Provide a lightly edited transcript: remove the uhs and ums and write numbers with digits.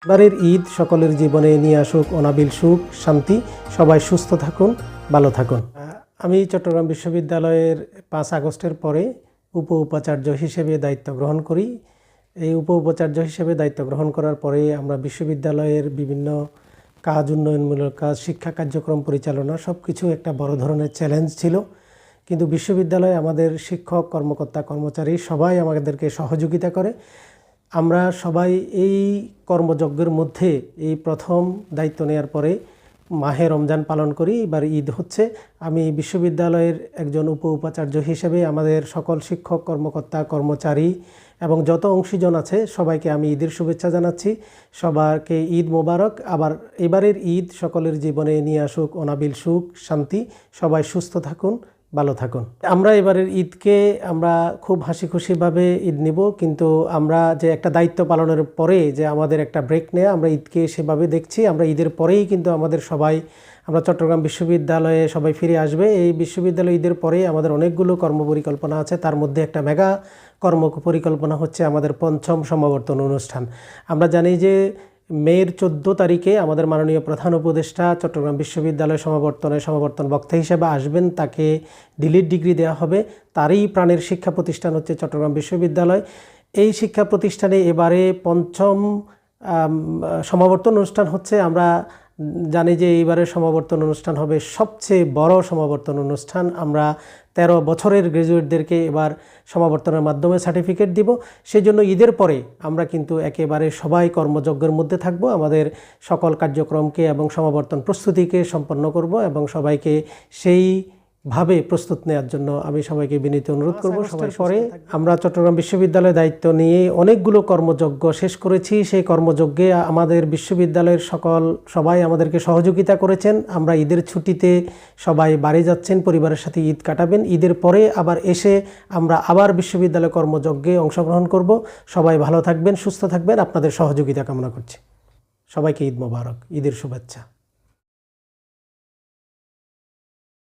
এবারের ঈদ সকলের জীবনে নিয়ে আসুক অনাবিল সুখ শান্তি। সবাই সুস্থ থাকুন, ভালো থাকুন। আমি চট্টগ্রাম বিশ্ববিদ্যালয়ের 5 আগস্টের পরে উপাচার্য হিসেবে দায়িত্ব গ্রহণ করি। এই উপাচার্য হিসেবে দায়িত্ব গ্রহণ করার পরে আমরা বিশ্ববিদ্যালয়ের বিভিন্ন কাজ, উন্নয়নমূলক কাজ, শিক্ষা কার্যক্রম পরিচালনা সব কিছু একটা বড় ধরনের চ্যালেঞ্জ ছিল। কিন্তু বিশ্ববিদ্যালয়ে আমাদের শিক্ষক, কর্মকর্তা, কর্মচারী সবাই আমাদেরকে সহযোগিতা করে। আমরা সবাই এই কর্মযজ্ঞের মধ্যে এই প্রথম দায়িত্ব নেওয়ার পরে মাহে রমজান পালন করি। এবার ঈদ হচ্ছে। আমি বিশ্ববিদ্যালয়ের একজন উপাচার্য হিসেবে আমাদের সকল শিক্ষক, কর্মকর্তা, কর্মচারী এবং যত অংশীজন আছে সবাইকে আমি ঈদের শুভেচ্ছা জানাচ্ছি। সবাইকে ঈদ মোবারক। আবার এবারের ঈদ সকলের জীবনে নিয়ে আসুক অনাবিল সুখ শান্তি। সবাই সুস্থ থাকুন, ভালো থাকুন। আমরা এবারের ঈদকে আমরা খুব হাসি খুশিভাবে ঈদ নিব, কিন্তু আমরা যে একটা দায়িত্ব পালনের পরে যে আমাদের একটা ব্রেক নেওয়া, আমরা ঈদকে সেভাবে দেখছি। আমরা ঈদের পরেই কিন্তু আমরা চট্টগ্রাম বিশ্ববিদ্যালয়ে সবাই ফিরে আসবে। এই বিশ্ববিদ্যালয় ঈদের পরেই আমাদের অনেকগুলো কর্মপরিকল্পনা আছে। তার মধ্যে একটা মেগা কর্মপরিকল্পনা হচ্ছে আমাদের 5ম সমাবর্তন অনুষ্ঠান। আমরা জানি যে মের 14 তারিখে আমাদের মাননীয় প্রধান উপদেষ্টা চট্টগ্রাম বিশ্ববিদ্যালয় সমাবর্তন বক্তা হিসেবে আসবেন। তাকে ডিলিট ডিগ্রি দেওয়া হবে। তারই প্রাণের শিক্ষা প্রতিষ্ঠান হচ্ছে চট্টগ্রাম বিশ্ববিদ্যালয়। এই শিক্ষা প্রতিষ্ঠানে এবারে 5ম সমাবর্তন অনুষ্ঠান হচ্ছে। আমরা জানি যে এইবারের সমাবর্তন অনুষ্ঠান হবে সবচেয়ে বড় সমাবর্তন অনুষ্ঠান। আমরা 13 বছরের গ্র্যাজুয়েটদেরকে এবার সমাবর্তনের মাধ্যমে সার্টিফিকেট দিব। সেই জন্য ঈদের পরে আমরা কিন্তু একেবারে সবাই কর্মযজ্ঞের মধ্যে থাকব। আমাদের সকল কার্যক্রমকে এবং সমাবর্তন প্রস্তুতিকে সম্পন্ন করব এবং সবাইকে সেইভাবে প্রস্তুত নেওয়ার জন্য আমি সবাইকে বিনীত অনুরোধ করব। সবাই পরে আমরা চট্টগ্রাম বিশ্ববিদ্যালয়ের দায়িত্ব নিয়ে অনেকগুলো কর্মযজ্ঞ শেষ করেছি। সেই কর্মযজ্ঞে আমাদের বিশ্ববিদ্যালয়ের সবাই আমাদেরকে সহযোগিতা করেছেন। আমরা ঈদের ছুটিতে সবাই বাড়ি যাচ্ছেন, পরিবারের সাথে ঈদ কাটাবেন। ঈদের পরে আবার এসে আমরা আবার বিশ্ববিদ্যালয় কর্মযজ্ঞে অংশগ্রহণ করব। সবাই ভালো থাকবেন, সুস্থ থাকবেন। আপনাদের সহযোগিতা কামনা করছি। সবাইকে ঈদ মোবারক, ঈদের শুভেচ্ছা।